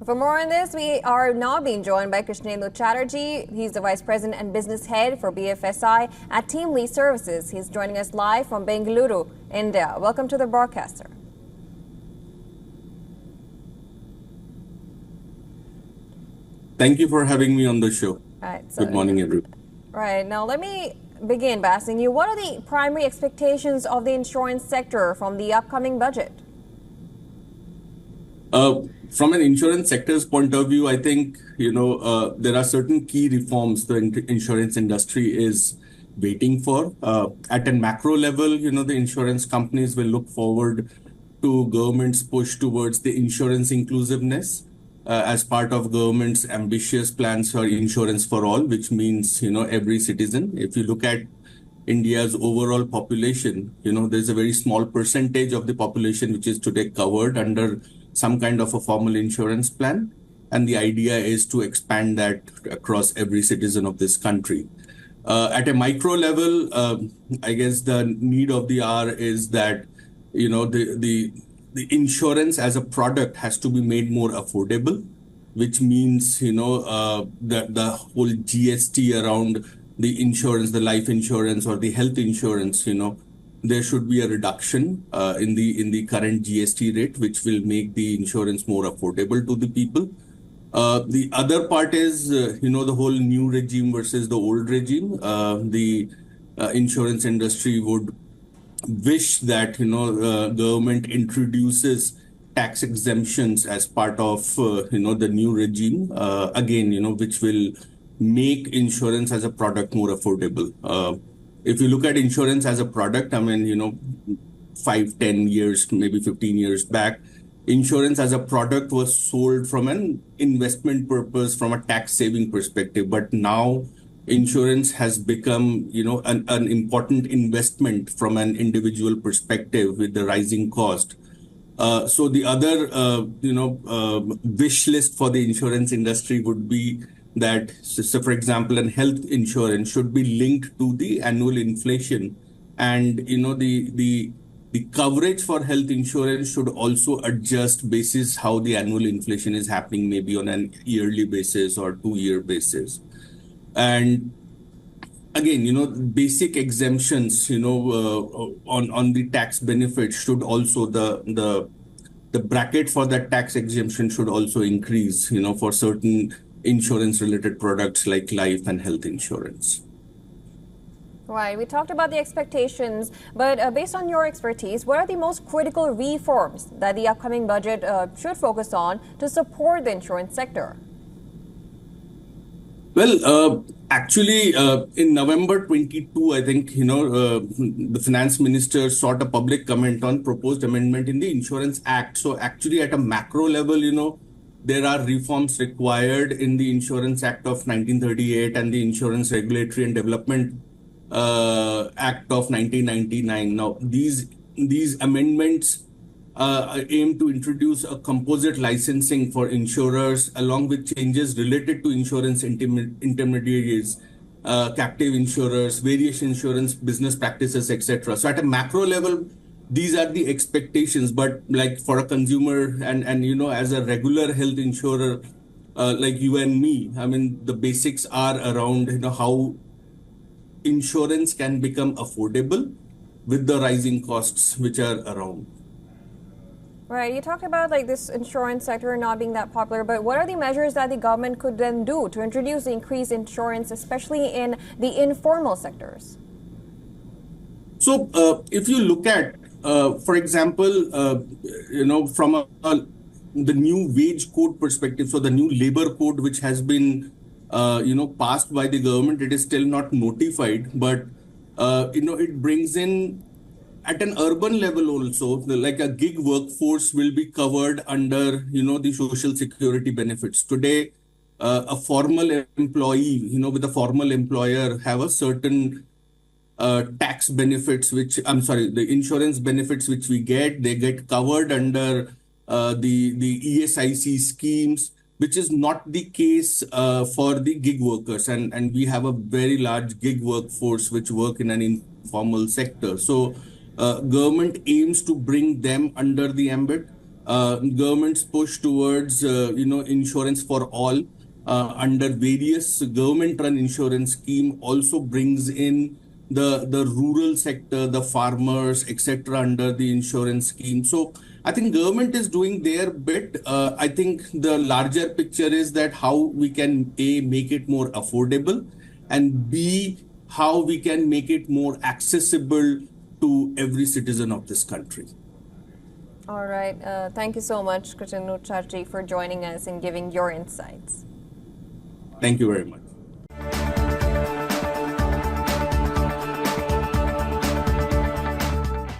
For more on this, we are now being joined by Krishnendu Chatterjee. He's the Vice President and Business Head for BFSI at Team Lee Services. He's joining us live from Bengaluru, India. Welcome to the broadcaster. Thank you for having me on the show. Good morning, everyone. Right. Now, let me begin by asking you, what are the primary expectations of the insurance sector from the upcoming budget? From an insurance sector's point of view, I think, there are certain key reforms the insurance industry is waiting for. At a macro level, the insurance companies will look forward to government's push towards the insurance inclusiveness as part of government's ambitious plans for insurance for all, which means, every citizen. If you look at India's overall population, there's a very small percentage of the population which is today covered under some kind of a formal insurance plan. And the idea is to expand that across every citizen of this country. At a micro level, I guess the need of the hour is that, the insurance as a product has to be made more affordable, which means, the whole GST around the insurance, the life insurance or the health insurance, there should be a reduction in the current GST rate, which will make the insurance more affordable to the people. The other part is, the whole new regime versus the old regime. The insurance industry would wish that, government introduces tax exemptions as part of, the new regime, again, which will make insurance as a product more affordable. If you look at insurance as a product, 5, 10 years, maybe 15 years back, insurance as a product was sold from an investment purpose, from a tax saving perspective. But now insurance has become, an important investment from an individual perspective with the rising cost. So the other, wish list for the insurance industry would be that, so for example, an health insurance should be linked to the annual inflation, and the coverage for health insurance should also adjust basis how the annual inflation is happening, maybe on an yearly basis or 2-year basis. And again, basic exemptions, on the tax benefits should also, the bracket for that tax exemption should also increase, for certain insurance related products like life and health insurance. Right. We talked about the expectations, but based on your expertise, what are the most critical reforms that the upcoming budget should focus on to support the insurance sector? Well, actually, in November 22, I think, the finance minister sought a public comment on proposed amendment in the Insurance Act. So actually, at a macro level, there are reforms required in the Insurance Act of 1938 and the Insurance Regulatory and Development Act of 1999. Now, these amendments aim to introduce a composite licensing for insurers, along with changes related to insurance intermediaries, captive insurers, various insurance business practices, etc. So at a macro level, these are the expectations, but like for a consumer and as a regular health insurer, like you and me, the basics are around, how insurance can become affordable with the rising costs which are around. Right. You talked about this insurance sector not being that popular, but what are the measures that the government could then do to introduce the increased insurance, especially in the informal sectors? So if you look at, for example, from the new wage code perspective, so the new labor code, which has been, passed by the government, it is still not notified, but, it brings in at an urban level also, like a gig workforce will be covered under, the social security benefits. Today, a formal employee, with a formal employer have a certain tax benefits, the insurance benefits which we get, they get covered under the ESIC schemes, which is not the case for the gig workers. And we have a very large gig workforce which work in an informal sector. So government aims to bring them under the ambit. government's push towards insurance for all under various government-run insurance scheme also brings in the rural sector, the farmers, etc. under the insurance scheme. So I think government is doing their bit. I think the larger picture is that how we can A, make it more affordable, and B, how we can make it more accessible to every citizen of this country. All right. Thank you so much, Krishnendu Chatterjee, for joining us and giving your insights. Thank you very much.